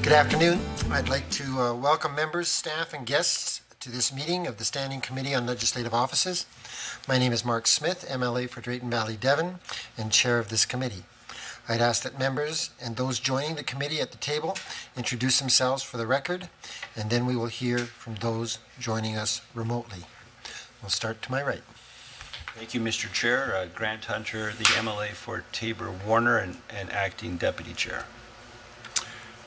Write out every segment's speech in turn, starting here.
Good afternoon. I'd like to welcome members, staff, and guests to this meeting of the Standing Committee on Legislative Offices. My name is Mark Smith, MLA for Drayton Valley, Devon, and chair of this committee. I'd ask that members and those joining the committee at the table introduce themselves for the record, and then we will hear from those joining us remotely. We'll start to my right. Thank you, Mr. Chair. Grant Hunter, the MLA for Tabor-Warner and acting deputy chair.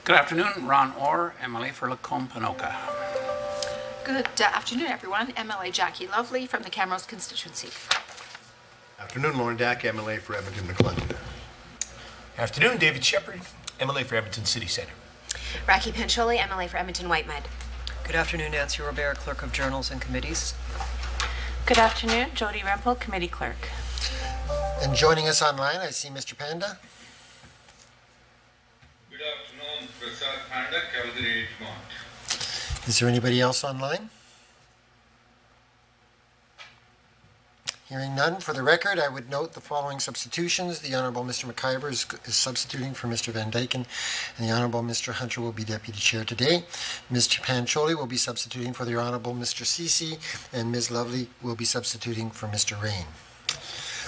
Good afternoon, Ron Orr, MLA for Lacombe-Panoka. Good afternoon, everyone. MLA Jackie Lovely from the Camrose constituency. Afternoon, Lauren Dack, MLA for Edmonton-McLendon. Afternoon, David Shepard, MLA for Edmonton City Centre. Raki Pancholi, MLA for Edmonton-Whitemud. Good afternoon, Nancy Robert, Clerk of Journals and Committees. Good afternoon, Jody Rempel, Committee Clerk. And joining us online, I see Mr. Panda. Good afternoon, Prasad Panda, Calgary, Edmont. Is there anybody else online? Hearing none, for the record, I would note the following substitutions. The Honourable Mr. McIver is substituting for Mr. Van Dyken, and the Honourable Mr. Hunter will be Deputy Chair today. Mr. Pancholi will be substituting for the Honourable Mr. Ceci, and Ms. Lovely will be substituting for Mr. Rain.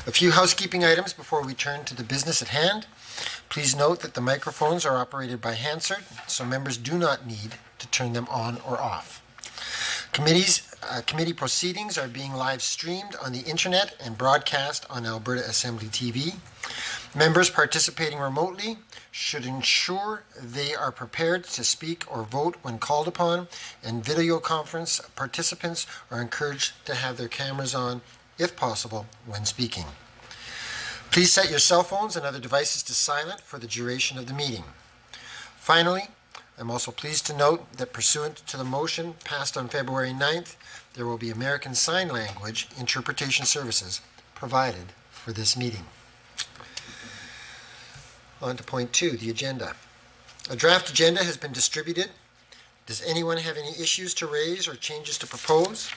A few housekeeping items before we turn to the business at hand. Please note that the microphones are operated by Hansard, so members do not need to turn them on or off. Committee proceedings are being live streamed on the internet and broadcast on Alberta Assembly TV. Members participating remotely should ensure they are prepared to speak or vote when called upon, and video conference participants are encouraged to have their cameras on, if possible, when speaking. Please set your cell phones and other devices to silent for the duration of the meeting. Finally, I'm also pleased to note that pursuant to the motion passed on February 9th, there will be American Sign Language interpretation services provided for this meeting. On to point 2, the agenda. A draft agenda has been distributed. Does anyone have any issues to raise or changes to propose?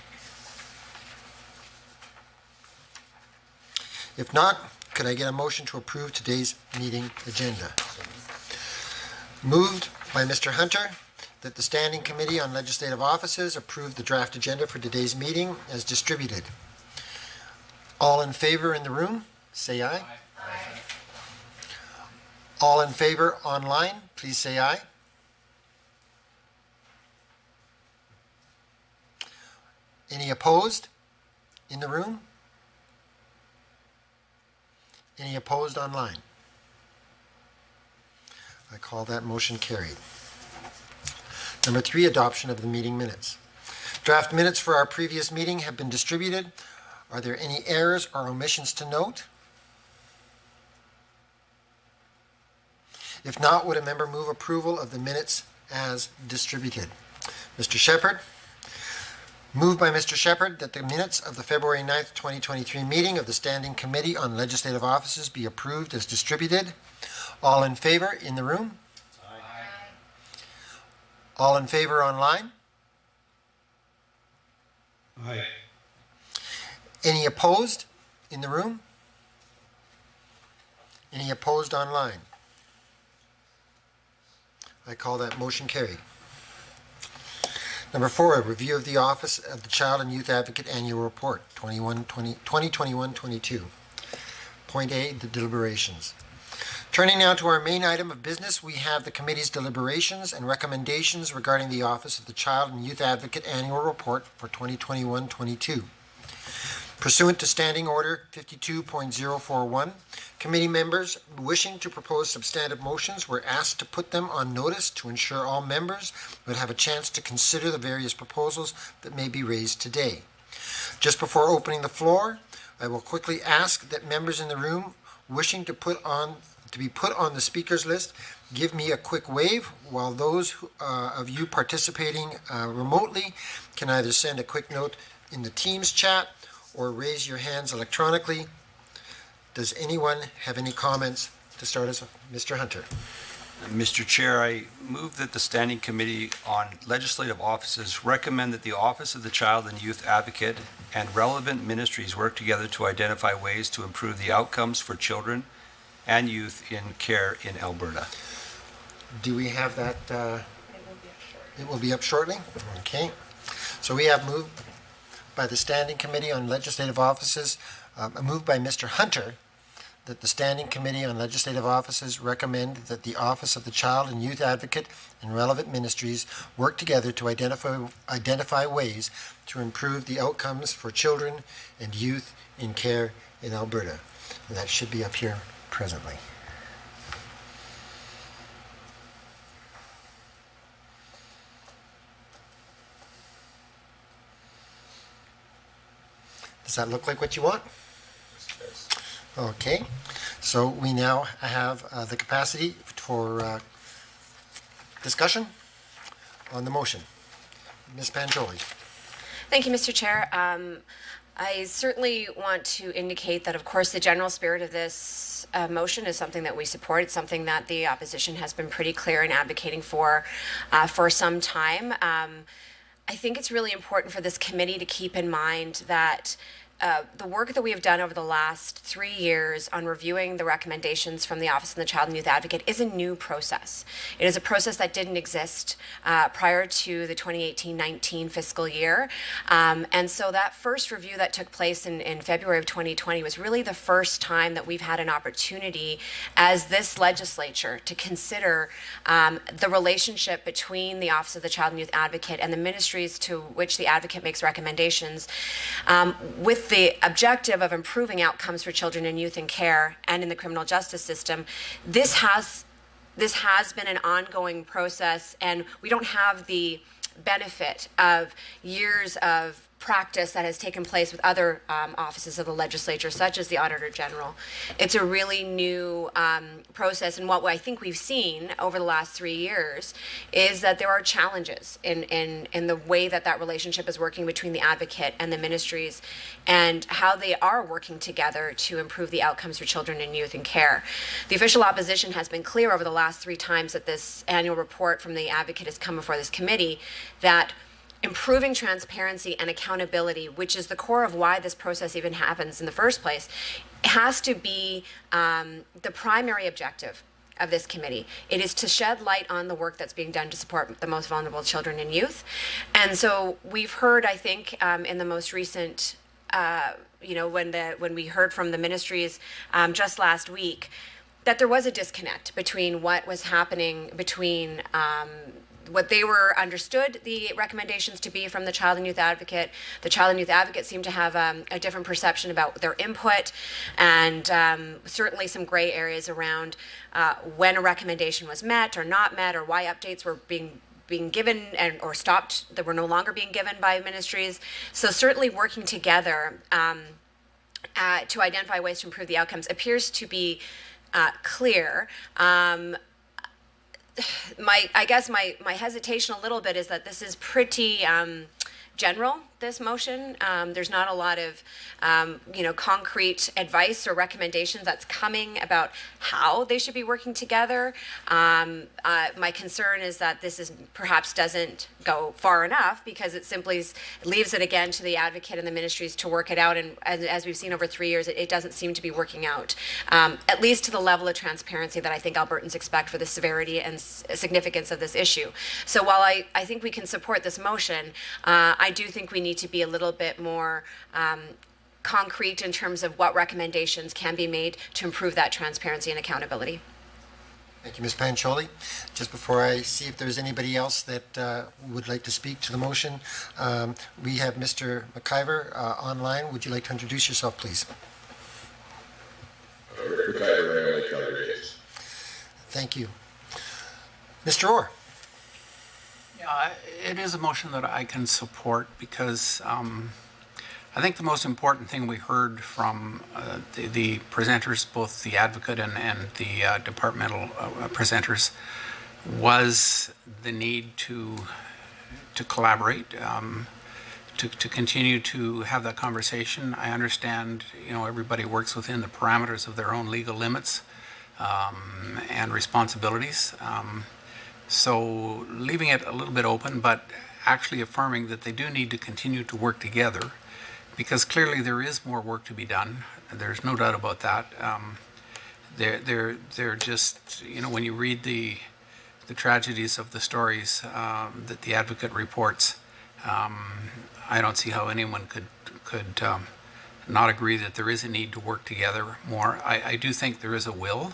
If not, could I get a motion to approve today's meeting agenda? Moved by Mr. Hunter that the Standing Committee on Legislative Offices approve the draft agenda for today's meeting as distributed. All in favor in the room, say aye. Aye. All in favor online, please say aye. Any opposed in the room? Any opposed online? I call that motion carried. Number 3, adoption of the meeting minutes. Draft minutes for our previous meeting have been distributed. Are there any errors or omissions to note? If not, would a member move approval of the minutes as distributed? Mr. Shepard? Moved by Mr. Shepard that the minutes of the February 9th, 2023 meeting of the Standing Committee on Legislative Offices be approved as distributed. All in favor in the room? Aye. All in favor online? Aye. Any opposed in the room? Any opposed online? I call that motion carried. Number 4, a review of the Office of the Child and Youth Advocate Annual Report 2021-22. Point A, the deliberations. Turning now to our main item of business, we have the committee's deliberations and recommendations regarding the Office of the Child and Youth Advocate Annual Report for 2021-22. Pursuant to Standing Order 52.041, committee members wishing to propose substantive motions were asked to put them on notice to ensure all members would have a chance to consider the various proposals that may be raised today. Just before opening the floor, I will quickly ask that members in the room wishing to be put on the speakers list give me a quick wave, while those of you participating remotely can either send a quick note in the Teams chat or raise your hands electronically. Does anyone have any comments to start us off? Mr. Hunter. Mr. Chair, I move that the Standing Committee on Legislative Offices recommend that the Office of the Child and Youth Advocate and relevant ministries work together to identify ways to improve the outcomes for children and youth in care in Alberta. Do we have that? It will be up shortly. Okay. So we have moved by the Standing Committee on Legislative Offices, moved by Mr. Hunter, that the Standing Committee on Legislative Offices recommend that the Office of the Child and Youth Advocate and relevant ministries work together to identify ways to improve the outcomes for children and youth in care in Alberta. And that should be up here presently. Does that look like what you want? Okay, so we now have the capacity for discussion on the motion. Ms. Pancholi. Thank you, Mr. Chair. I certainly want to indicate that, of course, the general spirit of this motion is something that we support. It's something that the opposition has been pretty clear in advocating for some time. I think it's really important for this committee to keep in mind that the work that we have done over the last 3 years on reviewing the recommendations from the Office of the Child and Youth Advocate is a new process. It is a process that didn't exist prior to the 2018-19 fiscal year. And so that first review that took place in February of 2020 was really the first time that we've had an opportunity as this legislature to consider the relationship between the Office of the Child and Youth Advocate and the ministries to which the advocate makes recommendations with the objective of improving outcomes for children and youth in care and in the criminal justice system. This has been an ongoing process, and we don't have the benefit of years of practice that has taken place with other offices of the legislature, such as the Auditor General. It's a really new process, and what I think we've seen over the last 3 years is that there are challenges in the way that relationship is working between the advocate and the ministries, and how they are working together to improve the outcomes for children and youth in care. The official opposition has been clear over the last 3 times that this annual report from the advocate has come before this committee that improving transparency and accountability, which is the core of why this process even happens in the first place, has to be the primary objective of this committee. It is to shed light on the work that's being done to support the most vulnerable children and youth. And so we've heard, I think, in the most recent, when we heard from the ministries just last week, that there was a disconnect between what was happening between what they were understood the recommendations to be from the Child and Youth Advocate. The Child and Youth Advocate seemed to have a different perception about their input, and certainly some gray areas around when a recommendation was met or not met, or why updates were being given or stopped, that were no longer being given by ministries. So certainly working together to identify ways to improve the outcomes appears to be clear. I guess my hesitation a little bit is that this is pretty general, this motion. There's not a lot of concrete advice or recommendations that's coming about how they should be working together. My concern is that this perhaps doesn't go far enough, because it simply leaves it again to the advocate and the ministries to work it out. And as we've seen over 3 years, it doesn't seem to be working out, at least to the level of transparency that I think Albertans expect for the severity and significance of this issue. So while I think we can support this motion, I do think we need to be a little bit more concrete in terms of what recommendations can be made to improve that transparency and accountability. Thank you, Ms. Pancholi. Just before I see if there's anybody else that would like to speak to the motion, we have Mr. McIver online. Would you like to introduce yourself, please? Rick McIver, MLA Calgary Heights. Thank you. Mr. Orr. Yeah, it is a motion that I can support, because I think the most important thing we heard from the presenters, both the advocate and the departmental presenters, was the need to collaborate, to continue to have that conversation. I understand, everybody works within the parameters of their own legal limits and responsibilities. So leaving it a little bit open, but actually affirming that they do need to continue to work together, because clearly there is more work to be done. There's no doubt about that. They're just, when you read the the tragedies of the stories that the advocate reports, I don't see how anyone could not agree that there is a need to work together more. I do think there is a will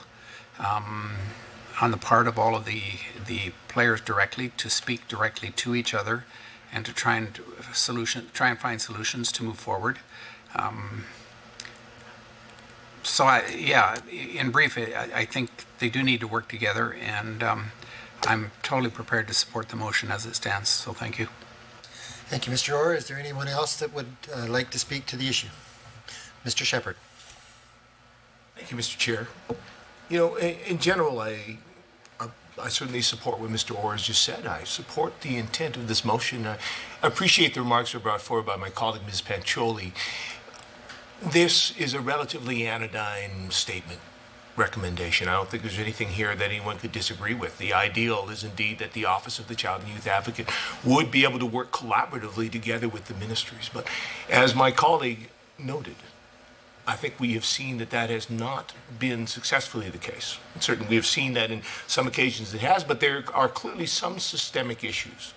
on the part of all of the players directly to speak directly to each other and to try and find solutions to move forward. In brief, I think they do need to work together, and I'm totally prepared to support the motion as it stands. So thank you. Thank you, Mr. Orr. Is there anyone else that would like to speak to the issue? Mr. Shepherd. Thank you, Mr. Chair. You know, in general, I certainly support what Mr. Orr has just said. I support the intent of this motion. I appreciate the remarks that were brought forward by my colleague, Ms. Pancholi. This is a relatively anodyne statement, recommendation. I don't think there's anything here that anyone could disagree with. The ideal is indeed that the Office of the Child and Youth Advocate would be able to work collaboratively together with the ministries. But as my colleague noted, I think we have seen that that has not been successfully the case. And certainly we have seen that in some occasions it has, but there are clearly some systemic issues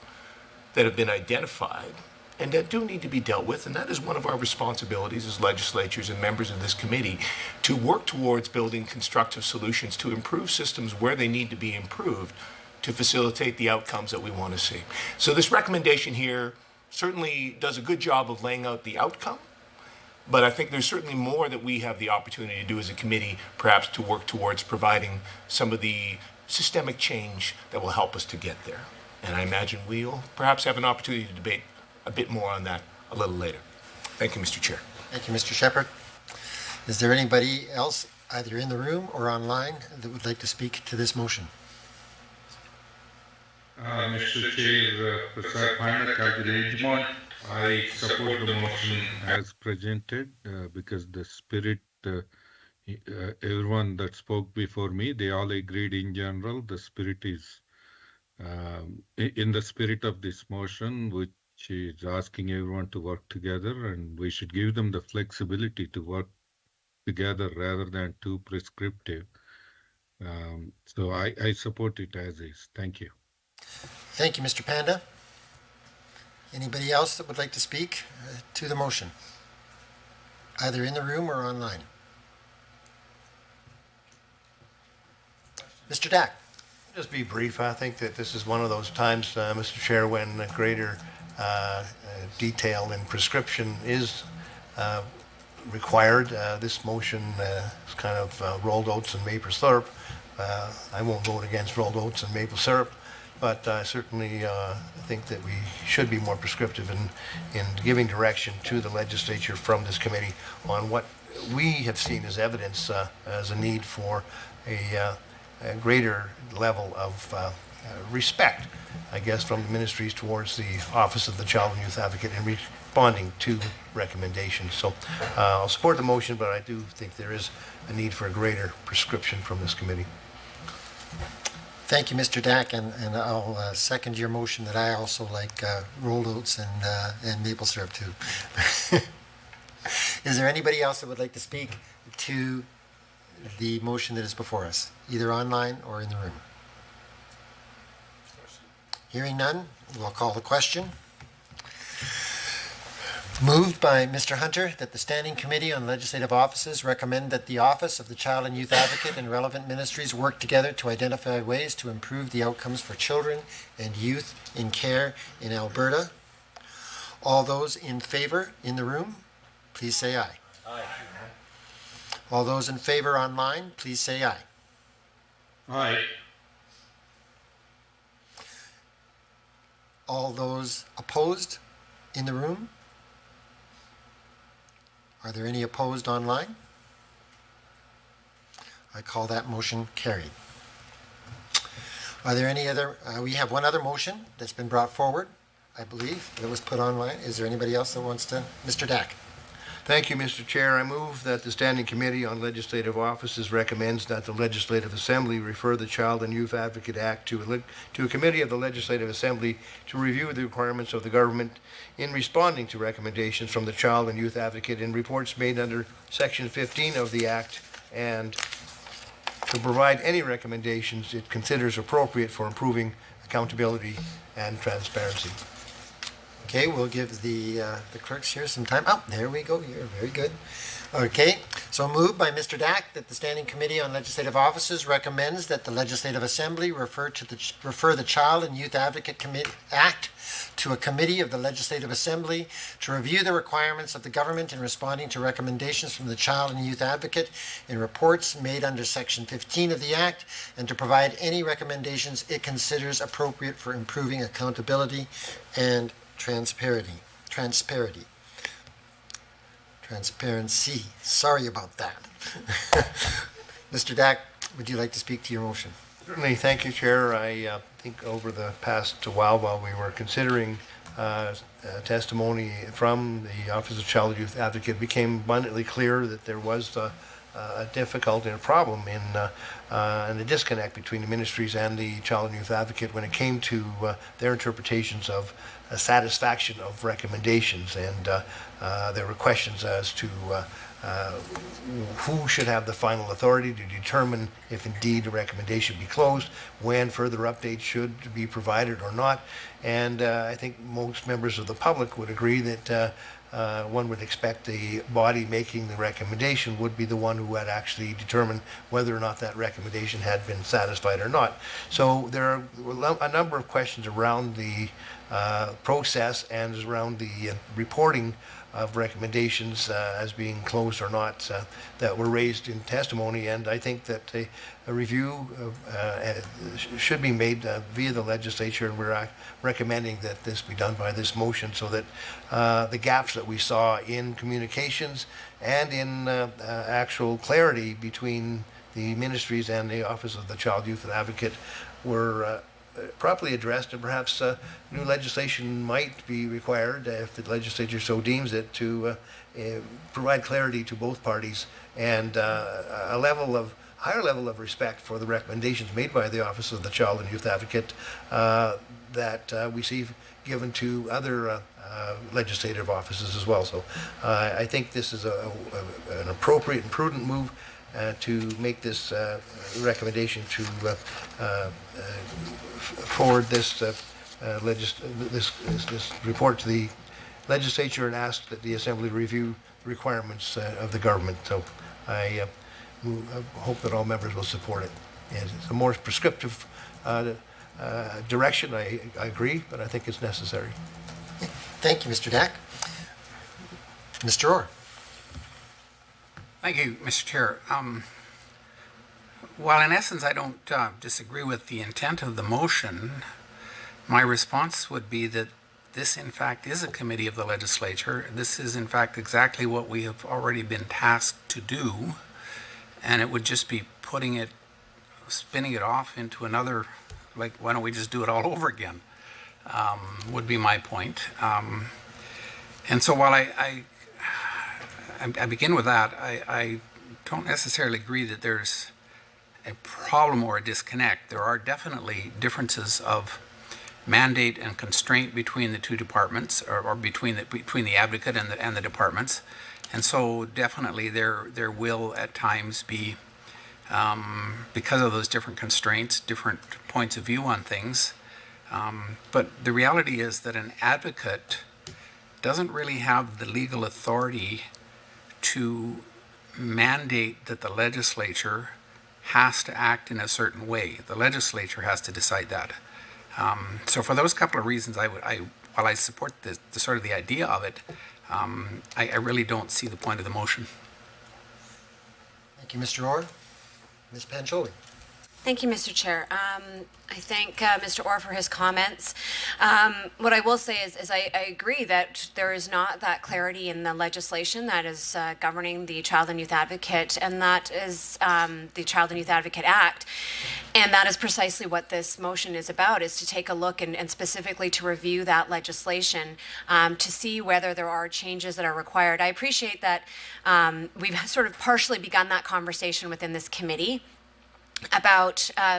that have been identified and that do need to be dealt with, and that is one of our responsibilities as legislatures and members of this committee to work towards building constructive solutions to improve systems where they need to be improved to facilitate the outcomes that we want to see. So this recommendation here certainly does a good job of laying out the outcome, but I think there's certainly more that we have the opportunity to do as a committee, perhaps to work towards providing some of the systemic change that will help us to get there. And I imagine we'll perhaps have an opportunity to debate a bit more on that a little later. Thank you, Mr. Chair. Thank you, Mr. Shepherd. Is there anybody else, either in the room or online, that would like to speak to this motion? Mr. Chair, Prasad Panak, Agreement. I support the motion as presented because the spirit, everyone that spoke before me, they all agreed in general. The spirit is in the spirit of this motion, which is asking everyone to work together, and we should give them the flexibility to work together rather than too prescriptive. So I support it as is. Thank you. Thank you, Mr. Panda. Anybody else that would like to speak to the motion, either in the room or online? Mr. Dack. Just be brief. I think that this is one of those times, Mr. Chair, when greater detail in prescription is required. This motion is kind of rolled oats and maple syrup. I won't vote against rolled oats and maple syrup, but I certainly think that we should be more prescriptive in giving direction to the legislature from this committee on what we have seen as evidence as a need for a greater level of respect, I guess, from the ministries towards the Office of the Child and Youth Advocate in responding to recommendations. So I'll support the motion, but I do think there is a need for a greater prescription from this committee. Thank you, Mr. Dack, and I'll second your motion that I also like rolled oats and maple syrup too. Is there anybody else that would like to speak to the motion that is before us, either online or in the room? Hearing none, we'll call the question. Moved by Mr. Hunter that the Standing Committee on Legislative Offices recommend that the Office of the Child and Youth Advocate and relevant ministries work together to identify ways to improve the outcomes for children and youth in care in Alberta. All those in favor in the room, please say aye. Aye. All those in favor online, please say aye. Aye. All those opposed in the room? Are there any opposed online? I call that motion carried. Are there any other, we have one other motion that's been brought forward, I believe, that was put online. Is there anybody else that wants to? Mr. Dack. Thank you, Mr. Chair. I move that the Standing Committee on Legislative Offices recommends that the Legislative Assembly refer the Child and Youth Advocate Act to a committee of the Legislative Assembly to review the requirements of the government in responding to recommendations from the Child and Youth Advocate in reports made under Section 15 of the Act and to provide any recommendations it considers appropriate for improving accountability and transparency. Okay, we'll give the clerks here some time. Oh, there we go. You're very good. Okay, so moved by Mr. Dack that the Standing Committee on Legislative Offices recommends that the Legislative Assembly refer the Child and Youth Advocate Act to a committee of the Legislative Assembly to review the requirements of the government in responding to recommendations from the Child and Youth Advocate in reports made under Section 15 of the Act, and to provide any recommendations it considers appropriate for improving accountability and transparency. Sorry about that. Mr. Dack, would you like to speak to your motion? Certainly, thank you, Chair. I think over the past while we were considering testimony from the Office of Child and Youth Advocate, it became abundantly clear that there was a difficulty and a problem in the disconnect between the ministries and the Child and Youth Advocate when it came to their interpretations of satisfaction of recommendations. And there were questions as to who should have the final authority to determine if indeed a recommendation be closed, when further updates should be provided or not. And I think most members of the public would agree that one would expect the body making the recommendation would be the one who had actually determined whether or not that recommendation had been satisfied or not. So there are a number of questions around the process and around the reporting of recommendations as being closed or not that were raised in testimony, and I think that a review should be made via the legislature, and we're recommending that this be done by this motion so that the gaps that we saw in communications and in actual clarity between the ministries and the Office of the Child, Youth Advocate were properly addressed, and perhaps new legislation might be required if the legislature so deems it to provide clarity to both parties and a higher level of respect for the recommendations made by the Office of the Child and Youth Advocate that we see given to other legislative offices as well. So I think this is an appropriate and prudent move to make this recommendation to forward this report to the legislature and ask that the Assembly review the requirements of the government. So I hope that all members will support it. And it's a more prescriptive direction, I agree, but I think it's necessary. Thank you, Mr. Dack. Mr. Orr. Thank you, Mr. Chair. While in essence I don't disagree with the intent of the motion, my response would be that this in fact is a committee of the legislature. This is in fact exactly what we have already been tasked to do, and it would just be spinning it off into another, like, why don't we just do it all over again, would be my point. And so while I begin with that, I don't necessarily agree that there's a problem or a disconnect. There are definitely differences of mandate and constraint between the two departments, or between the advocate and the departments, and so definitely there will at times be, because of those different constraints, different points of view on things. But the reality is that an advocate doesn't really have the legal authority to mandate that the legislature has to act in a certain way. The legislature has to decide that. So for those couple of reasons, while I support the sort of the idea of it, I really don't see the point of the motion. Thank you, Mr. Orr. Ms. Pancholi. Thank you, Mr. Chair. I thank Mr. Orr for his comments. What I will say is I agree that there is not that clarity in the legislation that is governing the Child and Youth Advocate, and that is the Child and Youth Advocate Act. And that is precisely what this motion is about, is to take a look and specifically to review that legislation to see whether there are changes that are required. I appreciate that we've sort of partially begun that conversation within this committee.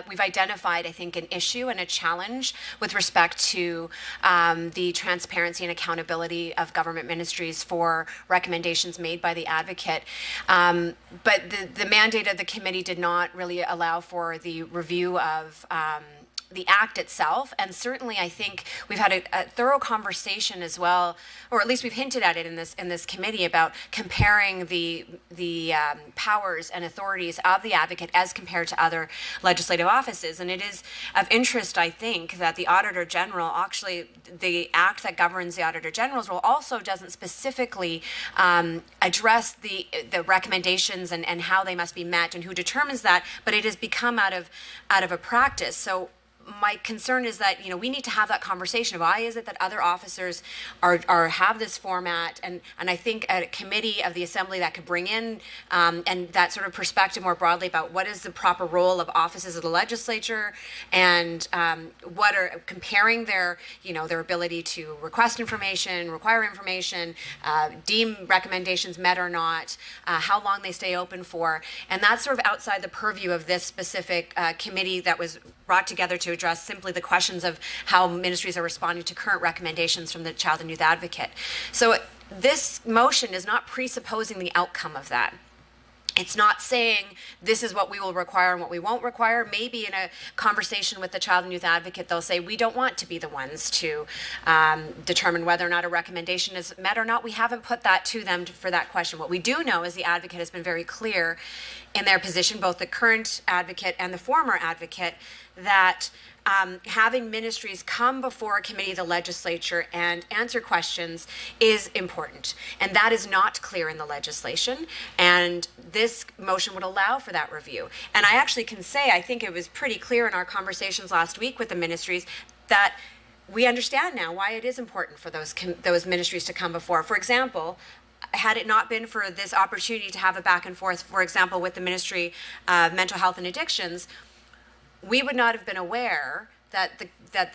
we've identified, I think, an issue and a challenge with respect to the transparency and accountability of government ministries for recommendations made by the advocate. But the mandate of the committee did not really allow for the review of the act itself, and certainly I think we've had a thorough conversation as well, or at least we've hinted at it in this committee about comparing the powers and authorities of the advocate as compared to other legislative offices. And it is of interest, I think, that the Auditor General, actually the act that governs the Auditor General's role, also doesn't specifically address the recommendations and how they must be met and who determines that, but it has become out of a practice. So my concern is that, we need to have that conversation. Why is it that other officers have this format? And I think a committee of the Assembly that could bring in and that sort of perspective more broadly about what is the proper role of offices of the legislature, and what are comparing their ability to request information, require information, deem recommendations met or not, how long they stay open for. And that's sort of outside the purview of this specific committee that was brought together to address simply the questions of how ministries are responding to current recommendations from the Child and Youth Advocate. So this motion is not presupposing the outcome of that. It's not saying this is what we will require and what we won't require. Maybe in a conversation with the Child and Youth Advocate, they'll say, we don't want to be the ones to determine whether or not a recommendation is met or not. We haven't put that to them for that question. What we do know is the advocate has been very clear in their position, both the current advocate and the former advocate, that having ministries come before a committee of the legislature and answer questions is important. And that is not clear in the legislation. And this motion would allow for that review. And I actually can say, I think it was pretty clear in our conversations last week with the ministries that we understand now why it is important for those ministries to come before. For example, had it not been for this opportunity to have a back and forth, for example, with the Ministry of Mental Health and Addictions, we would not have been aware that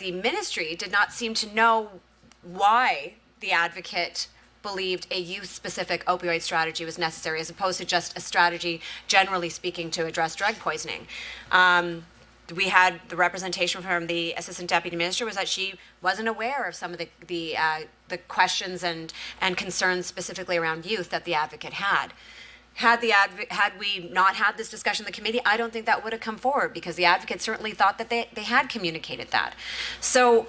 the ministry did not seem to know why the advocate believed a youth-specific opioid strategy was necessary, as opposed to just a strategy, generally speaking, to address drug poisoning. We had the representation from the Assistant Deputy Minister was that she wasn't aware of some of the questions and concerns specifically around youth that the advocate had. Had we not had this discussion in the committee, I don't think that would have come forward, because the advocate certainly thought that they had communicated that. So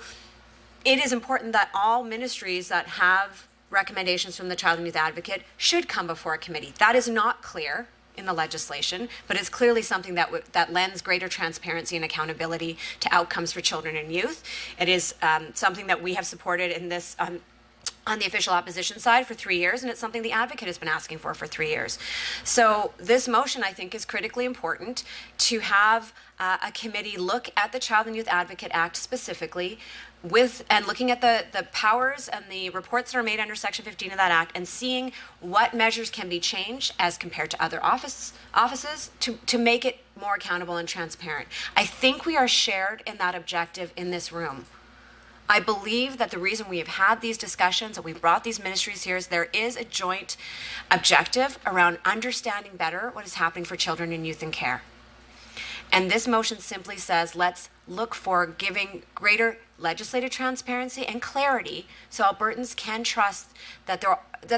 it is important that all ministries that have recommendations from the Child and Youth Advocate should come before a committee. That is not clear in the legislation, but it's clearly something that lends greater transparency and accountability to outcomes for children and youth. It is something that we have supported in this on the official opposition side for 3 years, and it's something the advocate has been asking for 3 years. So this motion, I think, is critically important to have a committee look at the Child and Youth Advocate Act specifically, and looking at the powers and the reports that are made under Section 15 of that Act, and seeing what measures can be changed as compared to other offices to make it more accountable and transparent. I think we are shared in that objective in this room. I believe that the reason we have had these discussions and we've brought these ministries here is there is a joint objective around understanding better what is happening for children and youth in care. And this motion simply says, let's look for giving greater legislative transparency and clarity so Albertans can trust that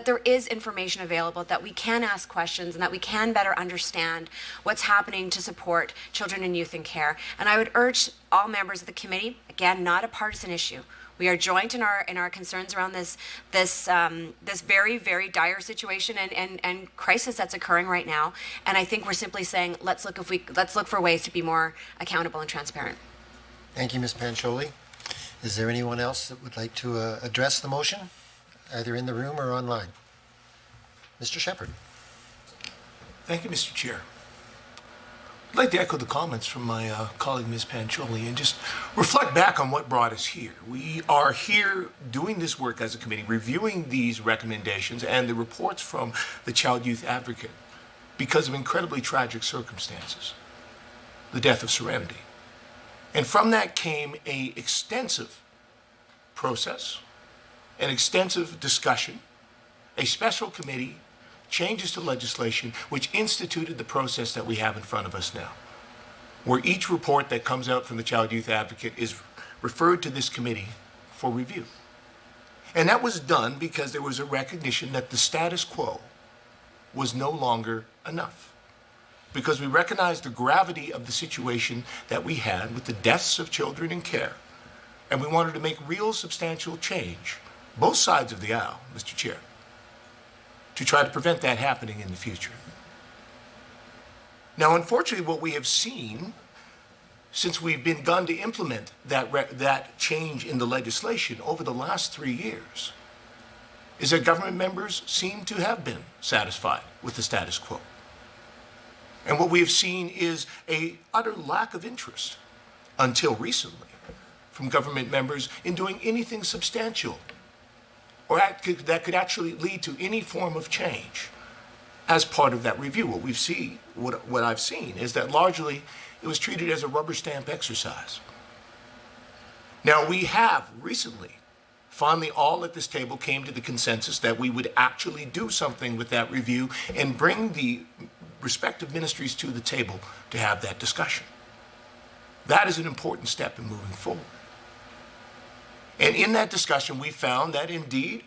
there is information available, that we can ask questions, and that we can better understand what's happening to support children and youth in care. And I would urge all members of the committee, again, not a partisan issue. We are joint in our concerns around this very, very dire situation and crisis that's occurring right now. And I think we're simply saying, let's look for ways to be more accountable and transparent. Thank you, Ms. Pancholi. Is there anyone else that would like to address the motion, either in the room or online? Mr. Shepherd. Thank you, Mr. Chair. I'd like to echo the comments from my colleague, Ms. Pancholi, and just reflect back on what brought us here. We are here doing this work as a committee, reviewing these recommendations and the reports from the Child Youth Advocate because of incredibly tragic circumstances, the death of Serenity. And from that came an extensive process, an extensive discussion, a special committee, changes to legislation, which instituted the process that we have in front of us now. where each report that comes out from the Child Youth Advocate is referred to this committee for review. And that was done because there was a recognition that the status quo was no longer enough. Because we recognized the gravity of the situation that we had with the deaths of children in care. And we wanted to make real substantial change, both sides of the aisle, Mr. Chair, to try to prevent that happening in the future. Now, unfortunately, what we have seen since we've begun to implement that change in the legislation over the last 3 years is that government members seem to have been satisfied with the status quo. And what we have seen is an utter lack of interest, until recently, from government members in doing anything substantial or that could actually lead to any form of change as part of that review. What I've seen is that largely it was treated as a rubber stamp exercise. Now, we have recently, finally all at this table came to the consensus that we would actually do something with that review and bring the respective ministries to the table to have that discussion. That is an important step in moving forward. And in that discussion, we found that indeed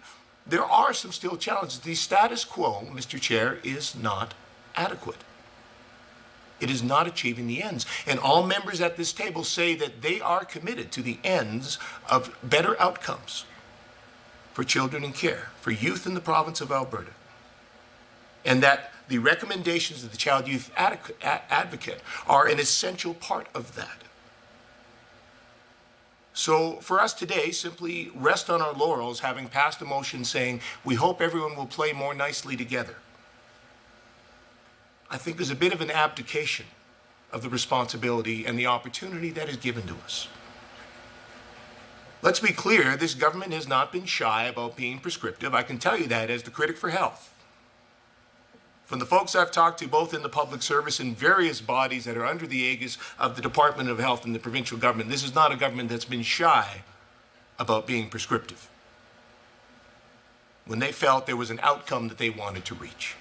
there are some still challenges. The status quo, Mr. Chair, is not adequate. It is not achieving the ends. And all members at this table say that they are committed to the ends of better outcomes for children in care, for youth in the province of Alberta. And that the recommendations of the Child Youth Advocate are an essential part of that. So for us today, simply rest on our laurels, having passed a motion saying, we hope everyone will play more nicely together, I think is a bit of an abdication of the responsibility and the opportunity that is given to us. Let's be clear, this government has not been shy about being prescriptive. I can tell you that as the critic for health. From the folks I've talked to, both in the public service and various bodies that are under the aegis of the Department of Health and the provincial government, this is not a government that's been shy about being prescriptive when they felt there was an outcome that they wanted to reach.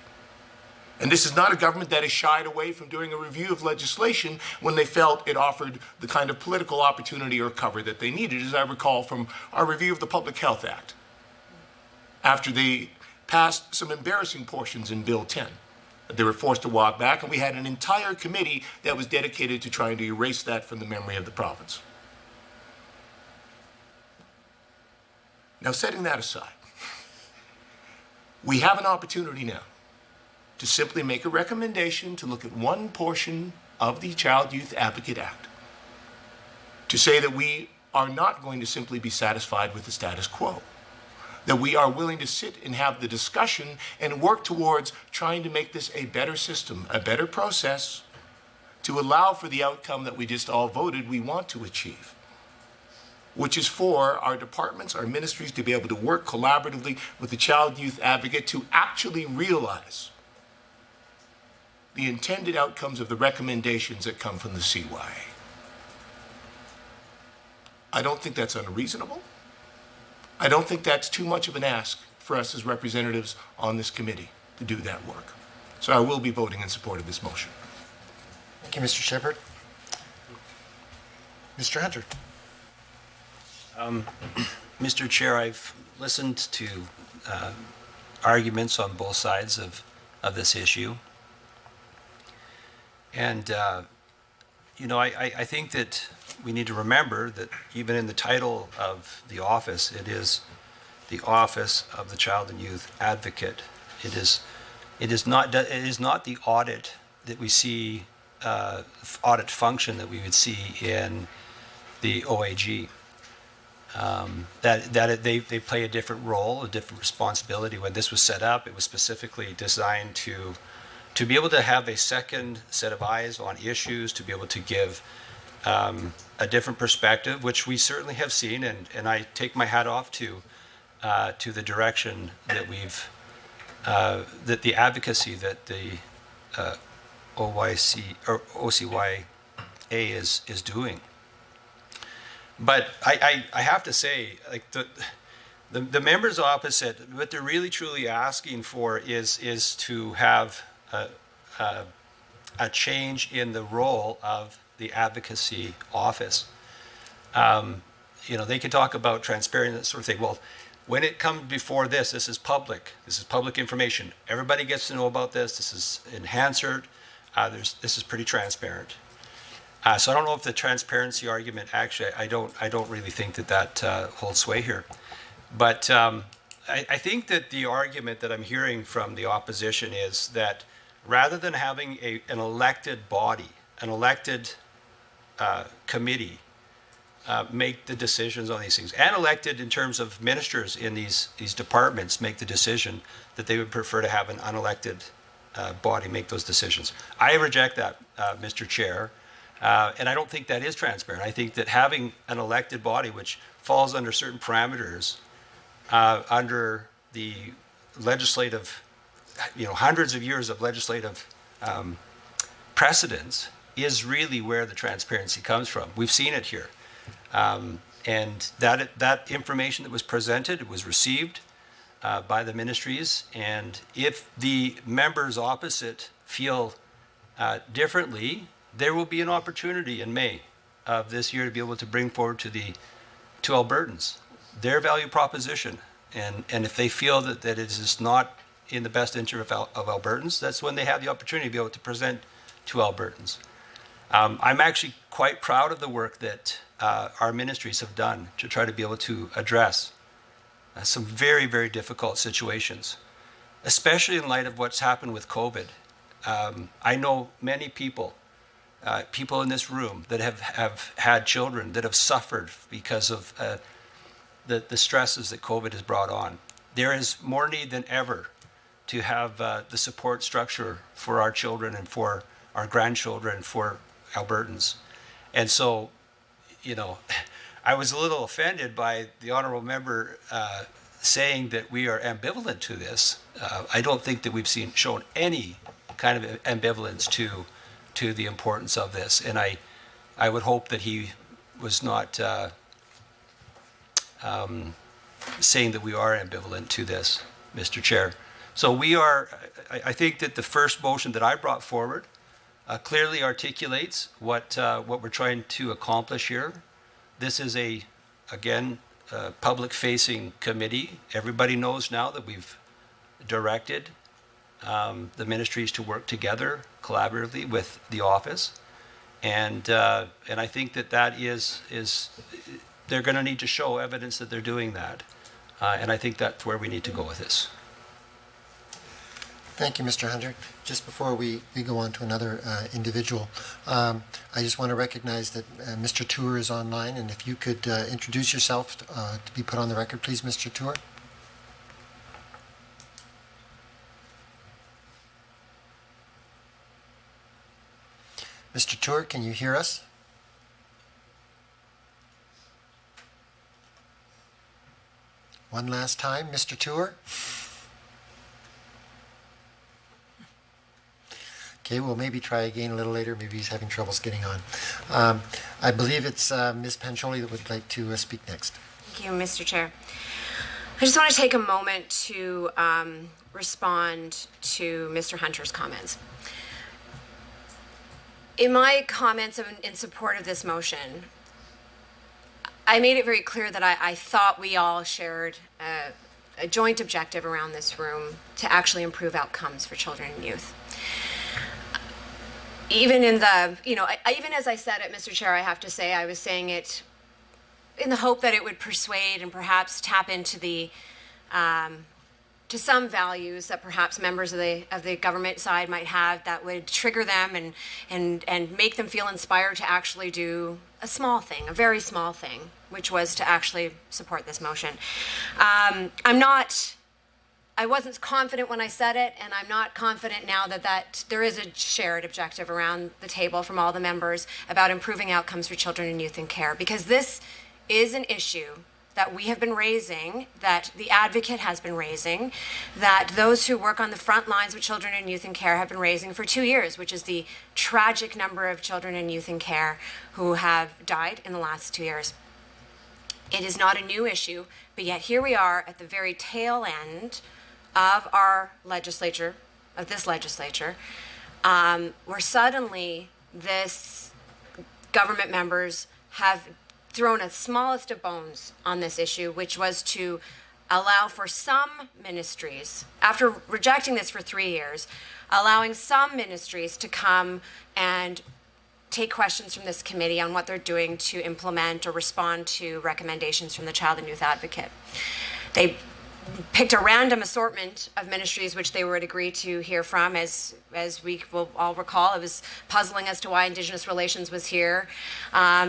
And this is not a government that has shied away from doing a review of legislation when they felt it offered the kind of political opportunity or cover that they needed, as I recall from our review of the Public Health Act, after they passed some embarrassing portions in Bill 10. They were forced to walk back, and we had an entire committee that was dedicated to trying to erase that from the memory of the province. Now, setting that aside, we have an opportunity now to simply make a recommendation to look at one portion of the Child Youth Advocate Act, to say that we are not going to simply be satisfied with the status quo, that we are willing to sit and have the discussion and work towards trying to make this a better system, a better process, to allow for the outcome that we just all voted we want to achieve, which is for our departments, our ministries to be able to work collaboratively with the Child Youth Advocate to actually realize the intended outcomes of the recommendations that come from the CYA. I don't think that's unreasonable. I don't think that's too much of an ask for us as representatives on this committee to do that work. So I will be voting in support of this motion. Thank you, Mr. Shepherd. Mr. Hunter. Mr. Chair, I've listened to arguments on both sides of this issue. And, I think that we need to remember that even in the title of the office, it is the Office of the Child and Youth Advocate. It is not the audit that we see, audit function that we would see in the OAG. They play a different role, a different responsibility. When this was set up, it was specifically designed to be able to have a second set of eyes on issues, to be able to give a different perspective, which we certainly have seen, and I take my hat off to the direction that we've, that the advocacy that the OYC or OCYA is doing. But I have to say, like the member's opposite, what they're really truly asking for is to have a change in the role of the advocacy office. They can talk about transparency and that sort of thing. Well, when it comes before this is public. This is public information. Everybody gets to know about this. This is in Hansard. This is pretty transparent. So I don't know if the transparency argument actually. I don't really think that holds sway here. But I think that the argument that I'm hearing from the opposition is that rather than having an elected body, an elected committee make the decisions on these things, and elected in terms of ministers in these departments make the decision, that they would prefer to have an unelected body make those decisions. I reject that, Mr. Chair, and I don't think that is transparent. I think that having an elected body which falls under certain parameters, under the legislative, hundreds of years of legislative precedence, is really where the transparency comes from. We've seen it here. And that information that was presented, it was received by the ministries. And if the members opposite feel differently, there will be an opportunity in May of this year to be able to bring forward to Albertans their value proposition. And if they feel that it is not in the best interest of Albertans, that's when they have the opportunity to be able to present to Albertans. I'm actually quite proud of the work that our ministries have done to try to be able to address some very, very difficult situations, especially in light of what's happened with COVID. I know many people in this room that have had children that have suffered because of the stresses that COVID has brought on. There is more need than ever to have the support structure for our children and for our grandchildren, for Albertans. And so, I was a little offended by the honourable member saying that we are ambivalent to this. I don't think that we've shown any kind of ambivalence to the importance of this. And I would hope that he was not saying that we are ambivalent to this, Mr. Chair. So I think that the first motion that I brought forward clearly articulates what we're trying to accomplish here. This is a public-facing committee. Everybody knows now that we've directed the ministries to work together collaboratively with the office, and I think that is they're going to need to show evidence that they're doing that, and I think that's where we need to go with this. Thank you, Mr. Hunter. Just before we go on to another individual, I just want to recognize that Mr. Tour is online, and if you could introduce yourself to be put on the record, please, Mr. Tour. Mr. Tour, can you hear us? One last time, Mr. Tour. Okay, we'll maybe try again a little later. Maybe he's having troubles getting on. I believe it's Ms. Pancholi that would like to speak next. Thank you, Mr. Chair. I just want to take a moment to respond to Mr. Hunter's comments. In my comments in support of this motion, I made it very clear that I thought we all shared a joint objective around this room to actually improve outcomes for children and youth. Even in the, even as I said it, Mr. Chair, I have to say I was saying it in the hope that it would persuade and perhaps tap into to some values that perhaps members of the government side might have that would trigger them and make them feel inspired to actually do a small thing, a very small thing, which was to actually support this motion. I wasn't confident when I said it, and I'm not confident now that there is a shared objective around the table from all the members about improving outcomes for children and youth in care, because this is an issue that we have been raising, that the advocate has been raising, that those who work on the front lines with children and youth in care have been raising for 2 years, which is the tragic number of children and youth in care who have died in the last 2 years. It is not a new issue, but yet here we are at the very tail end of our legislature, of this legislature, where suddenly this government members have thrown a smallest of bones on this issue, which was to allow for some ministries, after rejecting this for 3 years, allowing some ministries to come and take questions from this committee on what they're doing to implement or respond to recommendations from the Child and Youth Advocate. They picked a random assortment of ministries which they would agree to hear from. As we will all recall, it was puzzling as to why Indigenous Relations was here,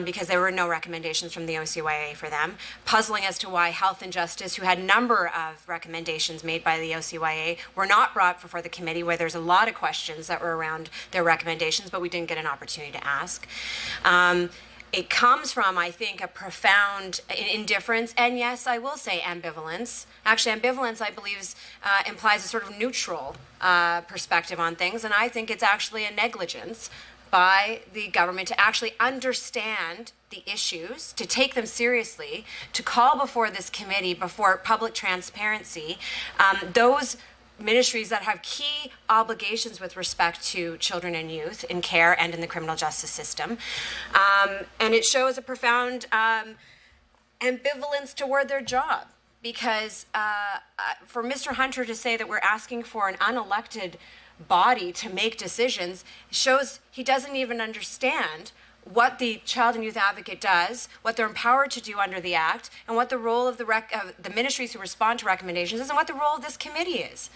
because there were no recommendations from the OCYA for them. Puzzling as to why Health and Justice, who had a number of recommendations made by the OCYA, were not brought before the committee, where there's a lot of questions that were around their recommendations, but we didn't get an opportunity to ask. It comes from, I think, a profound indifference, and yes, I will say ambivalence. Actually, ambivalence, I believe, implies a sort of neutral perspective on things, and I think it's actually a negligence by the government to actually understand the issues, to take them seriously, to call before this committee, before public transparency, those ministries that have key obligations with respect to children and youth in care and in the criminal justice system. And it shows a profound ambivalence toward their job, because for Mr. Hunter to say that we're asking for an unelected body to make decisions shows he doesn't even understand what the Child and Youth Advocate does, what they're empowered to do under the Act, and what the role of the ministries who respond to recommendations is, and what the role of this committee is.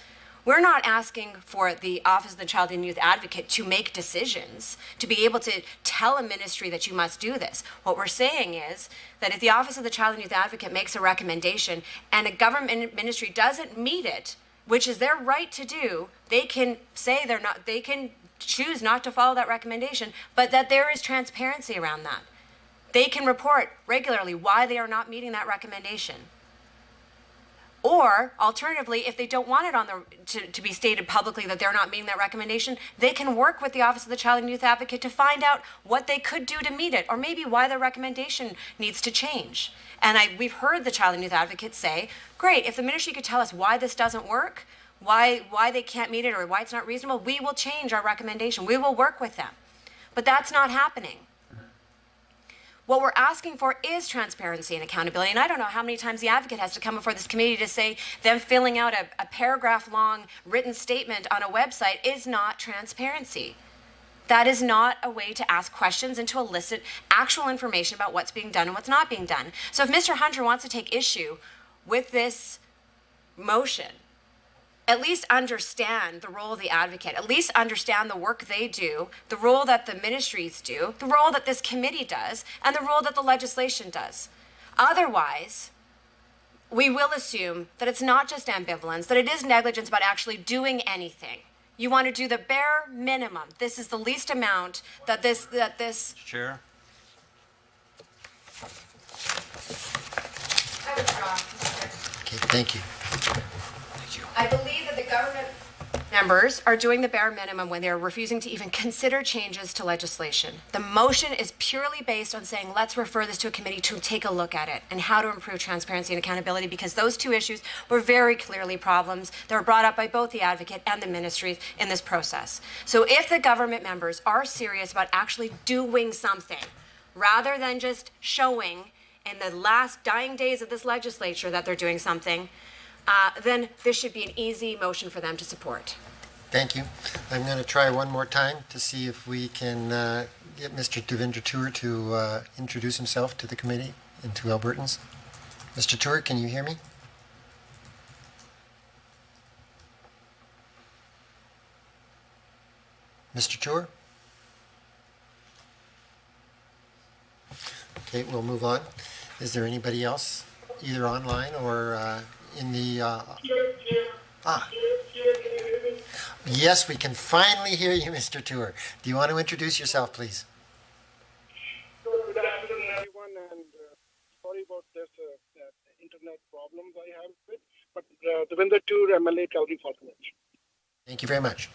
We're not asking for the Office of the Child and Youth Advocate to make decisions, to be able to tell a ministry that you must do this. What we're saying is that if the Office of the Child and Youth Advocate makes a recommendation and a government ministry doesn't meet it, which is their right to do, they can say they can choose not to follow that recommendation, but that there is transparency around that. They can report regularly why they are not meeting that recommendation. Or, alternatively, if they don't want it to be stated publicly that they're not meeting that recommendation, they can work with the Office of the Child and Youth Advocate to find out what they could do to meet it, or maybe why the recommendation needs to change. And we've heard the Child and Youth Advocate say, great, if the ministry could tell us why this doesn't work, why they can't meet it, or why it's not reasonable, we will change our recommendation. We will work with them. But that's not happening. What we're asking for is transparency and accountability. And I don't know how many times the advocate has to come before this committee to say them filling out a paragraph-long written statement on a website is not transparency. That is not a way to ask questions and to elicit actual information about what's being done and what's not being done. So if Mr. Hunter wants to take issue with this motion, at least understand the role of the advocate, at least understand the work they do, the role that the ministries do, the role that this committee does, and the role that the legislation does. Otherwise, we will assume that it's not just ambivalence, that it is negligence about actually doing anything. You want to do the bare minimum. This is the least amount that this. Chair? I withdraw. Okay, thank you. I believe that the government members are doing the bare minimum when they're refusing to even consider changes to legislation. The motion is purely based on saying, let's refer this to a committee to take a look at it and how to improve transparency and accountability, because those two issues were very clearly problems that were brought up by both the advocate and the ministries in this process. So if the government members are serious about actually doing something, rather than just showing in the last dying days of this legislature that they're doing something, then this should be an easy motion for them to support. Thank you. I'm going to try one more time to see if we can get Mr. Devinder Tour to introduce himself to the committee and to Albertans. Mr. Tour, can you hear me? Mr. Tour? Okay, we'll move on. Is there anybody else, either online or in the... Yes, we can finally hear you, Mr. Tour. Do you want to introduce yourself, please? Good afternoon, everyone, and sorry about this internet problems I have with, but Devinder Tour, MLA, Calgary Falconage. Thank you very much.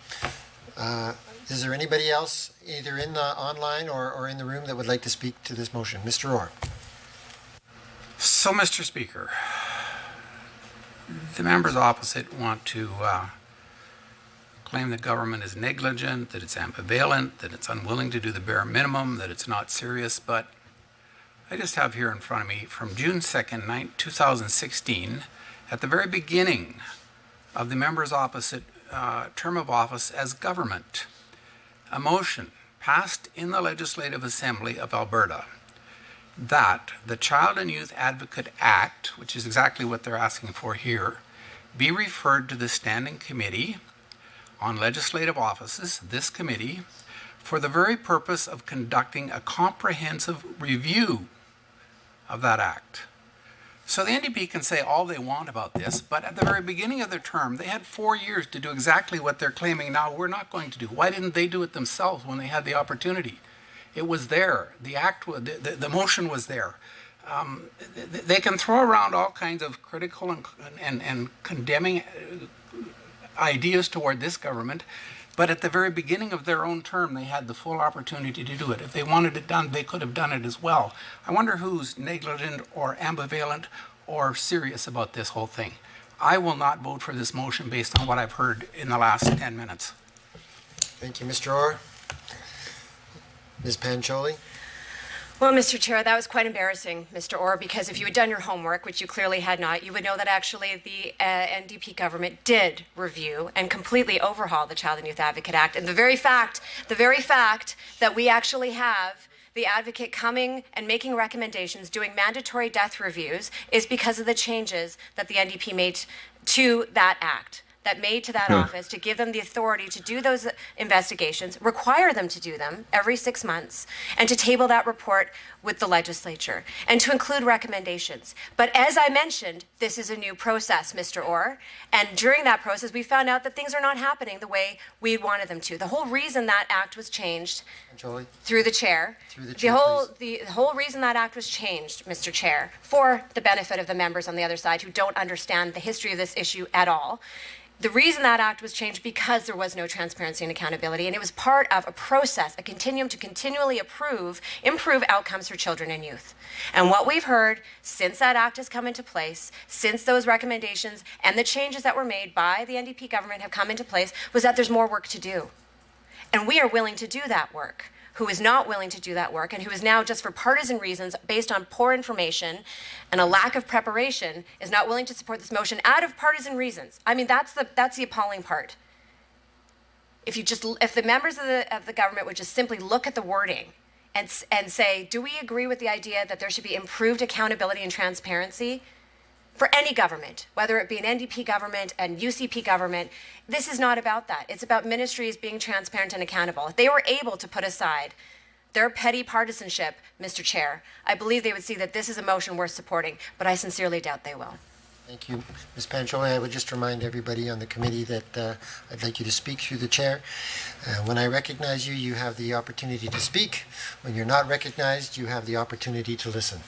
Is there anybody else, either in the online or in the room, that would like to speak to this motion? Mr. Orr. So, Mr. Speaker, the members opposite want to claim the government is negligent, that it's ambivalent, that it's unwilling to do the bare minimum, that it's not serious, but I just have here in front of me from June 2nd, 2016, at the very beginning of the member's opposite term of office as government, a motion passed in the Legislative Assembly of Alberta that the Child and Youth Advocate Act, which is exactly what they're asking for here, be referred to the Standing Committee on Legislative Offices, this committee, for the very purpose of conducting a comprehensive review of that act. So the NDP can say all they want about this, but at the very beginning of their term, they had 4 years to do exactly what they're claiming now we're not going to do. Why didn't they do it themselves when they had the opportunity? It was there. The act, the motion was there. They can throw around all kinds of critical and condemning ideas toward this government, but at the very beginning of their own term, they had the full opportunity to do it. If they wanted it done, they could have done it as well. I wonder who's negligent or ambivalent or serious about this whole thing. I will not vote for this motion based on what I've heard in the last 10 minutes. Thank you, Mr. Orr. Ms. Pancholi? Well, Mr. Chair, that was quite embarrassing, Mr. Orr, because if you had done your homework, which you clearly had not, you would know that actually the NDP government did review and completely overhaul the Child and Youth Advocate Act. And the very fact that we actually have the advocate coming and making recommendations, doing mandatory death reviews, is because of the changes that the NDP made to that act. Office to give them the authority to do those investigations, require them to do them every 6 months, and to table that report with the legislature, and to include recommendations. But as I mentioned, this is a new process, Mr. Orr, and during that process, we found out that things are not happening the way we wanted them to. The whole reason that act was changed, Pancholi? through the chair, the whole reason that act was changed, Mr. Chair, for the benefit of the members on the other side who don't understand the history of this issue at all. The reason that act was changed because there was no transparency and accountability, and it was part of a process, a continuum to continually improve outcomes for children and youth. And what we've heard since that act has come into place, since those recommendations and the changes that were made by the NDP government have come into place, was that there's more work to do. And we are willing to do that work. Who is not willing to do that work and who is now, just for partisan reasons, based on poor information and a lack of preparation, is not willing to support this motion out of partisan reasons. I mean, that's the appalling part. If the members of the government would just simply look at the wording and say, do we agree with the idea that there should be improved accountability and transparency for any government, whether it be an NDP government and UCP government? This is not about that. It's about ministries being transparent and accountable. If they were able to put aside their petty partisanship, Mr. Chair, I believe they would see that this is a motion worth supporting, but I sincerely doubt they will. Thank you, Ms. Pancholi. I would just remind everybody on the committee that I'd like you to speak through the chair. When I recognize you, you have the opportunity to speak. When you're not recognized, you have the opportunity to listen.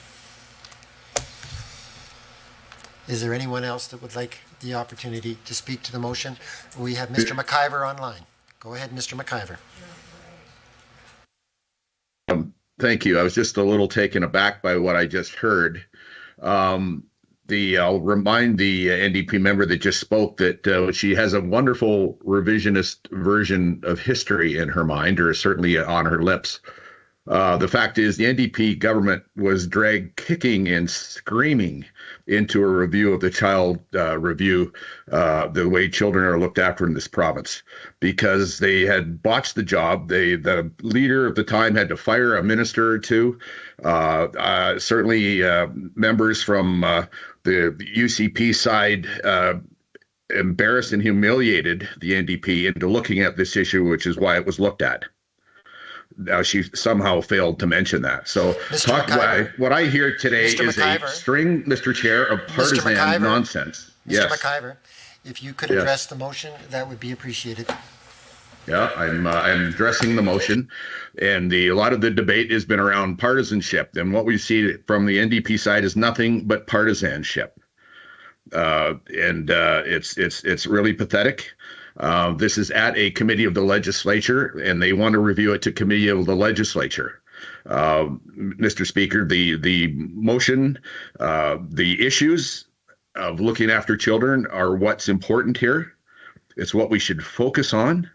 Is there anyone else that would like the opportunity to speak to the motion? We have Mr. McIver online. Go ahead, Mr. McIver. Thank you. I was just a little taken aback by what I just heard. I'll remind the NDP member that just spoke that she has a wonderful revisionist version of history in her mind, or certainly on her lips. The fact is, the NDP government was dragged kicking and screaming into a review of the child review, the way children are looked after in this province, because they had botched the job. The leader of the time had to fire a minister or two. Certainly, members from the UCP side embarrassed and humiliated the NDP into looking at this issue, which is why it was looked at. Now, she somehow failed to mention that. So what I hear today is a string, Mr. Chair, of partisan nonsense. Mr. McIver, if you could address the motion, that would be appreciated. Yeah, I'm addressing the motion, and a lot of the debate has been around partisanship, and what we see from the NDP side is nothing but partisanship, and it's really pathetic. This is at a committee of the legislature, and they want to review it to committee of the legislature. Mr. Speaker, the motion, the issues of looking after children are what's important here. It's what we should focus on.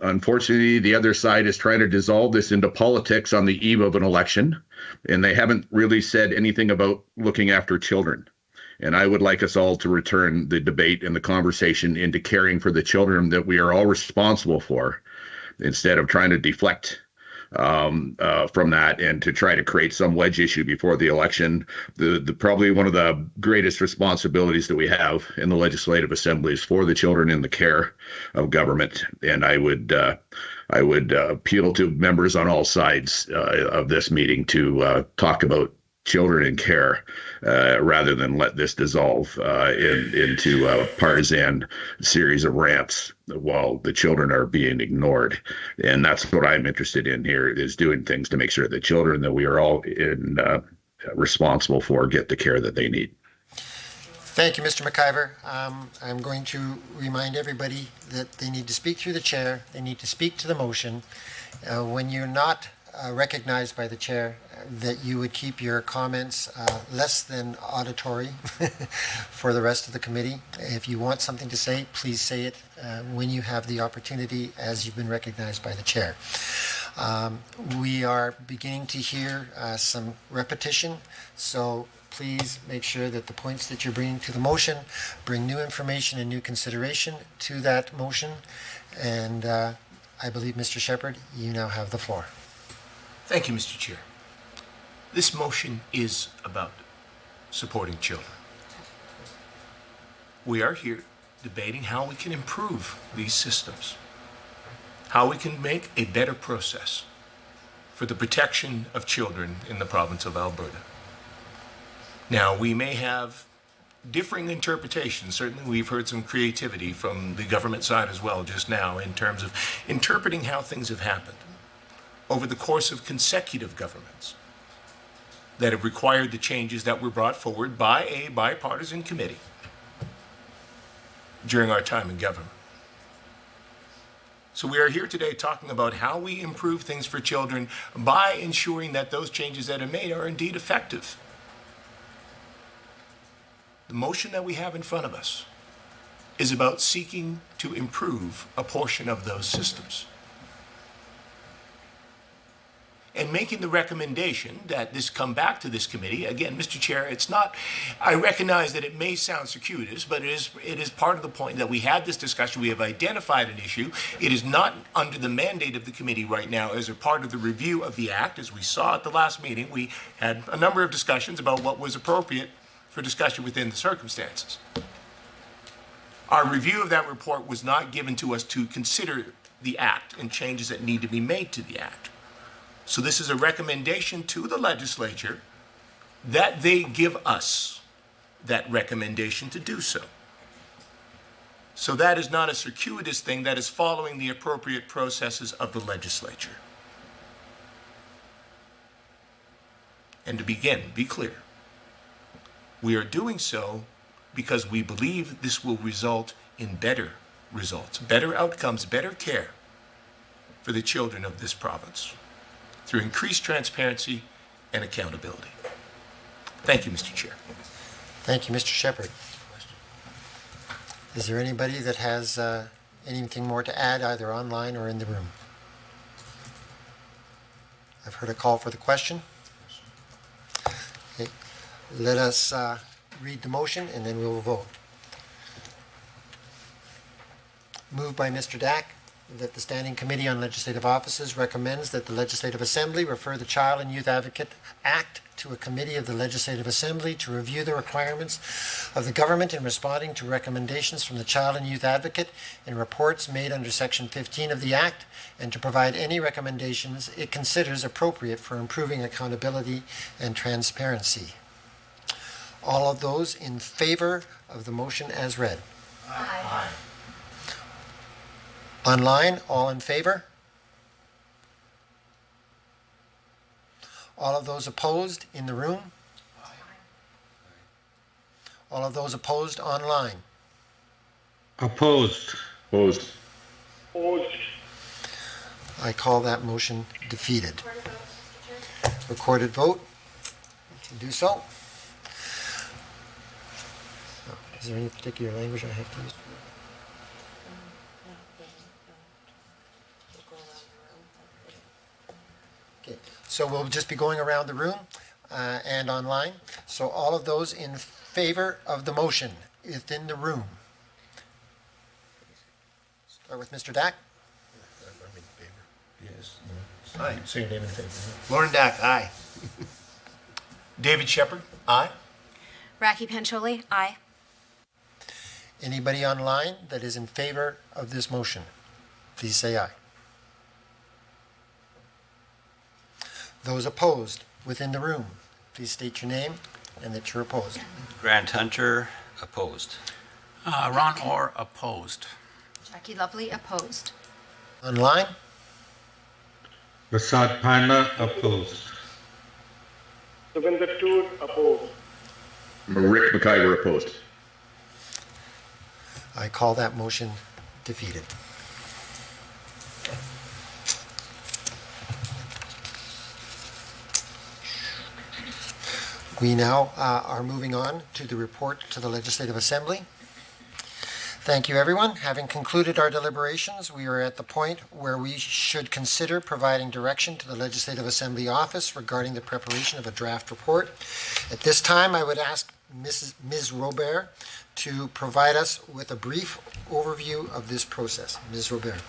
Unfortunately, the other side is trying to dissolve this into politics on the eve of an election, and they haven't really said anything about looking after children. And I would like us all to return the debate and the conversation into caring for the children that we are all responsible for, instead of trying to deflect from that and to try to create some wedge issue before the election. The probably one of the greatest responsibilities that we have in the Legislative Assembly is for the children in the care of government. And I would appeal to members on all sides of this meeting to talk about children in care rather than let this dissolve into a partisan series of rants while the children are being ignored. And that's what I'm interested in here, is doing things to make sure the children that we are all responsible for get the care that they need. Thank you, Mr. McIver. I'm going to remind everybody that they need to speak through the chair. They need to speak to the motion. When you're not recognized by the chair, that you would keep your comments less than auditory for the rest of the committee. If you want something to say, please say it when you have the opportunity, as you've been recognized by the chair. We are beginning to hear some repetition, so please make sure that the points that you're bringing to the motion bring new information and new consideration to that motion. And I believe, Mr. Shepherd, you now have the floor. Thank you, Mr. Chair. This motion is about supporting children. We are here debating how we can improve these systems, how we can make a better process for the protection of children in the province of Alberta. Now, we may have differing interpretations. Certainly, we've heard some creativity from the government side as well just now in terms of interpreting how things have happened over the course of consecutive governments that have required the changes that were brought forward by a bipartisan committee during our time in government. So we are here today talking about how we improve things for children by ensuring that those changes that are made are indeed effective. The motion that we have in front of us is about seeking to improve a portion of those systems and making the recommendation that this come back to this committee. Again, Mr. Chair, it's not, I recognize that it may sound circuitous, but it is part of the point that we had this discussion. We have identified an issue. It is not under the mandate of the committee right now as a part of the review of the Act. As we saw at the last meeting, we had a number of discussions about what was appropriate for discussion within the circumstances. Our review of that report was not given to us to consider the Act and changes that need to be made to the Act. So this is a recommendation to the legislature that they give us that recommendation to do so. So that is not a circuitous thing, that is following the appropriate processes of the legislature. And to begin, be clear. We are doing so because we believe this will result in better results, better outcomes, better care for the children of this province, through increased transparency and accountability. Thank you, Mr. Chair. Thank you, Mr. Shepherd. Is there anybody that has anything more to add, either online or in the room? I've heard a call for the question. Okay. Let us read the motion and then we will vote. Moved by Mr. Dack, that the Standing Committee on Legislative Offices recommends that the Legislative Assembly refer the Child and Youth Advocate Act to a committee of the Legislative Assembly to review the requirements of the government in responding to recommendations from the Child and Youth Advocate in reports made under Section 15 of the Act, and to provide any recommendations it considers appropriate for improving accountability and transparency. All of those in favor of the motion as read? Aye. Online, all in favor? All of those opposed in the room? All of those opposed online? Opposed. Opposed. Opposed. I call that motion defeated. Recorded vote? You can do so. Is there any particular language I have to use? So we'll just be going around the room and online. So all of those in favor of the motion within the room. Start with Mr. Dack. Yes. Aye. Say your name in favor. Lauren Dack, aye. David Shepard? Aye. Raki Pancholi, aye. Anybody online that is in favor of this motion, please say aye. Those opposed within the room, please state your name and that you're opposed. Grant Hunter, opposed. Ron Orr, opposed. Jackie Lovely, opposed. Online, Prasad Panda, opposed. Devinder Toor, opposed. Rick McIver opposed. I call that motion defeated. We now are moving on to the report to the Legislative Assembly. Thank you, everyone. Having concluded our deliberations, we are at the point where we should consider providing direction to the Legislative Assembly office regarding the preparation of a draft report. At this time, I would ask Ms. Robert to provide us with a brief overview of this process. Ms. Robert.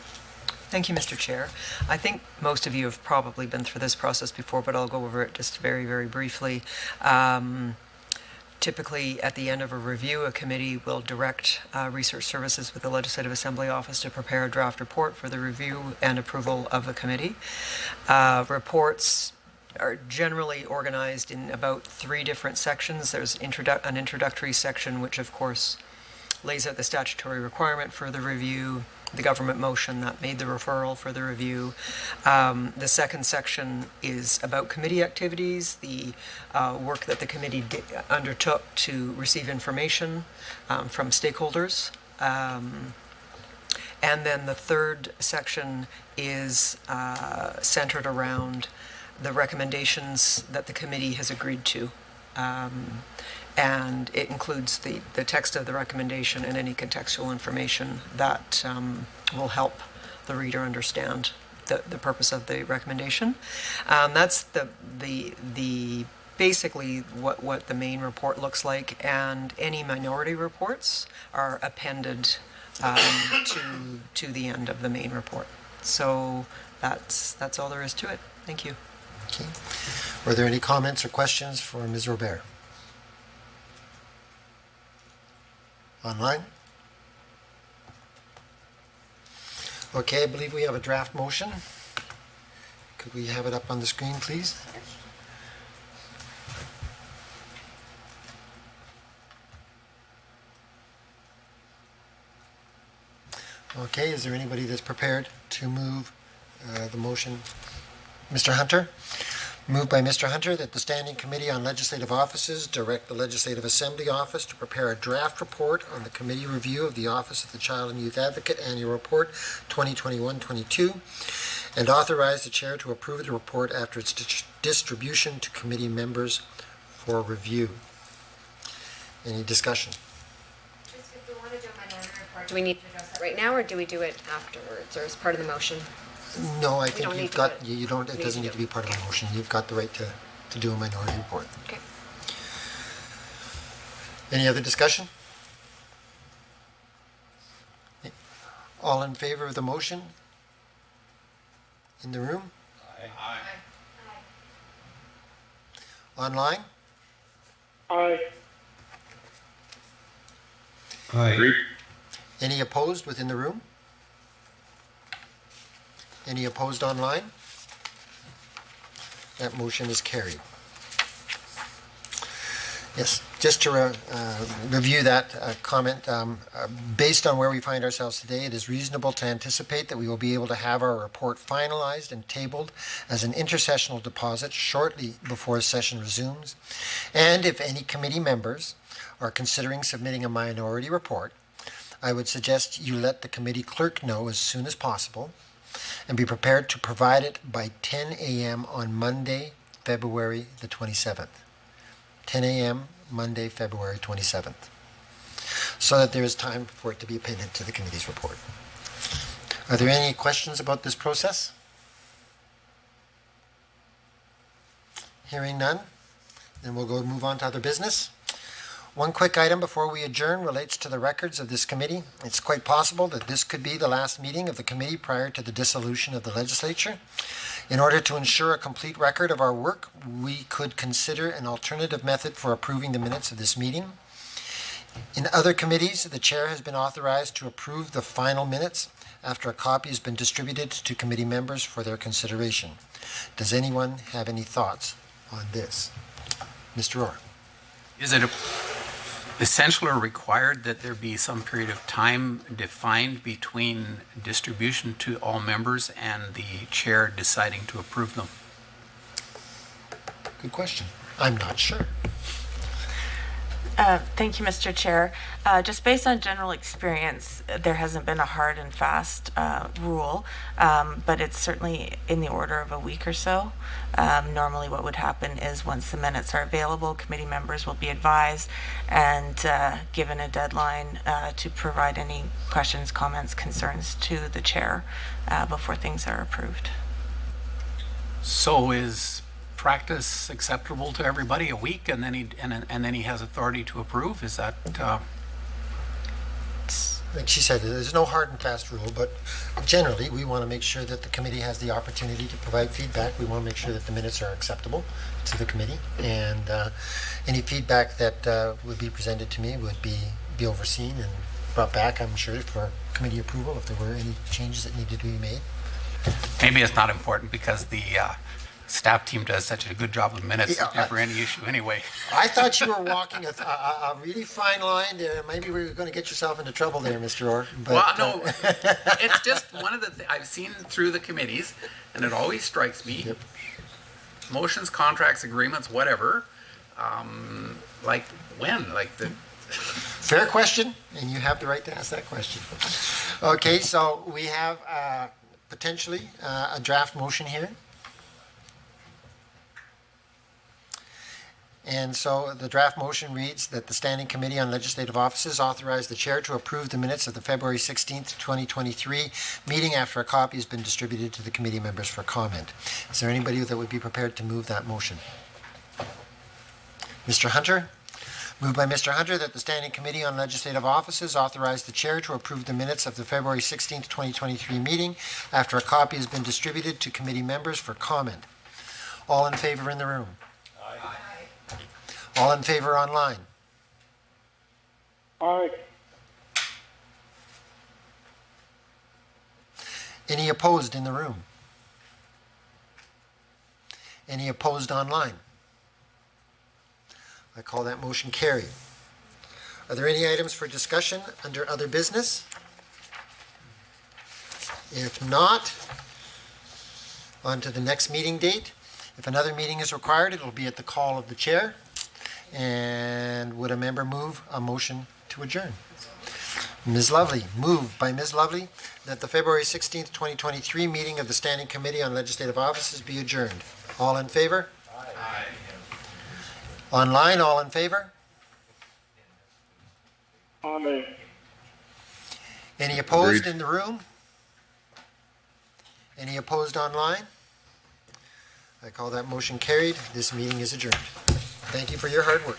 Thank you, Mr. Chair. I think most of you have probably been through this process before, but I'll go over it just very, very briefly. Typically, at the end of a review, a committee will direct Research Services with the Legislative Assembly Office to prepare a draft report for the review and approval of the committee. Reports are generally organized in about 3 different sections. There's an introductory section, which of course lays out the statutory requirement for the review, the government motion that made the referral for the review. The second section is about committee activities, the work that the committee undertook to receive information from stakeholders. And then the third section is centered around the recommendations that the committee has agreed to. And it includes the text of the recommendation and any contextual information that will help the reader understand the purpose of the recommendation. That's the basically what the main report looks like, and any minority reports are appended to the end of the main report. So that's all there is to it. Thank you. Okay. Were there any comments or questions for Ms. Robert? Online? Okay, I believe we have a draft motion. Could we have it up on the screen, please? Okay, is there anybody that's prepared to move the motion? Mr. Hunter? Moved by Mr. Hunter that the Standing Committee on Legislative Offices direct the Legislative Assembly Office to prepare a draft report on the committee review of the Office of the Child and Youth Advocate Annual Report 2021-22, and authorize the Chair to approve the report after its distribution to committee members for review. Any discussion? Just if we want to do a minority report, do we need to address that right now, or do we do it afterwards, or as part of the motion? No, I We think don't need you've to got, do it. you don't, it Need doesn't to need to do be part of the motion. You've got the right to do a minority report. Okay. Any other discussion? All in favor of the motion? In the room? Aye. Online? Aye. Aye. Any opposed within the room? Any opposed online? That motion is carried. Yes, just to review that comment, based on where we find ourselves today, it is reasonable to anticipate that we will be able to have our report finalized and tabled as an intersessional deposit shortly before session resumes. And if any committee members are considering submitting a minority report, I would suggest you let the committee clerk know as soon as possible and be prepared to provide it by 10 a.m. on Monday, February the 27th. 10 a.m. Monday, February 27th, so that there is time for it to be appended to the committee's report. Are there any questions about this process? Hearing none, then we'll move on to other business. One quick item before we adjourn relates to the records of this committee. It's quite possible that this could be the last meeting of the committee prior to the dissolution of the legislature. In order to ensure a complete record of our work, we could consider an alternative method for approving the minutes of this meeting. In other committees, the chair has been authorized to approve the final minutes after a copy has been distributed to committee members for their consideration. Does anyone have any thoughts on this? Mr. Orr. Is it essential or required that there be some period of time defined between distribution to all members and the chair deciding to approve them? Good question. I'm not sure. Thank you, Mr. Chair. Just based on general experience, there hasn't been a hard and fast rule, but it's certainly in the order of a week or so. Normally what would happen is once the minutes are available, committee members will be advised and given a deadline to provide any questions, comments, concerns to the chair before things are approved. So is practice acceptable to everybody, a week, and then he has authority to approve? Is that Like she said, there's no hard and fast rule, but generally we want to make sure that the committee has the opportunity to provide feedback. We want to make sure that the minutes are acceptable to the committee, and any feedback that would be presented to me would be overseen and brought back, I'm sure, for committee approval if there were any changes that needed to be made. maybe it's not important because the staff team does such a good job of minutes, Yeah, there's never any issue anyway. I thought you were walking a really fine line there. Maybe we were going to get yourself into trouble there, Mr. Orr. But, Well, no, it's just one of the I've seen through the committees, and it always strikes me, Yep. motions, contracts, agreements, whatever, like when? Like the Fair question, and you have the right to ask that question. Okay, so we have potentially a draft motion here. And so the draft motion reads that the Standing Committee on Legislative Offices authorize the chair to approve the minutes of the February 16th, 2023 meeting after a copy has been distributed to the committee members for comment. Is there anybody that would be prepared to move that motion? Mr. Hunter? Moved by Mr. Hunter that the Standing Committee on Legislative Offices authorize the chair to approve the minutes of the February 16th, 2023 meeting after a copy has been distributed to committee members for comment. All in favor in the room? All in favor online? Aye. Any opposed in the room? Any opposed online? I call that motion carried. Are there any items for discussion under other business? If not, on to the next meeting date. If another meeting is required, it will be at the call of the chair. And would a member move a motion to adjourn? Ms. Lovely, moved by Ms. Lovely that the February 16th, 2023 meeting of the Standing Committee on Legislative Offices be adjourned. All in favor? Aye. Online, all in favor? Aye. Any opposed Agreed. in the room? Any opposed online? I call that motion carried. This meeting is adjourned. Thank you for your hard work.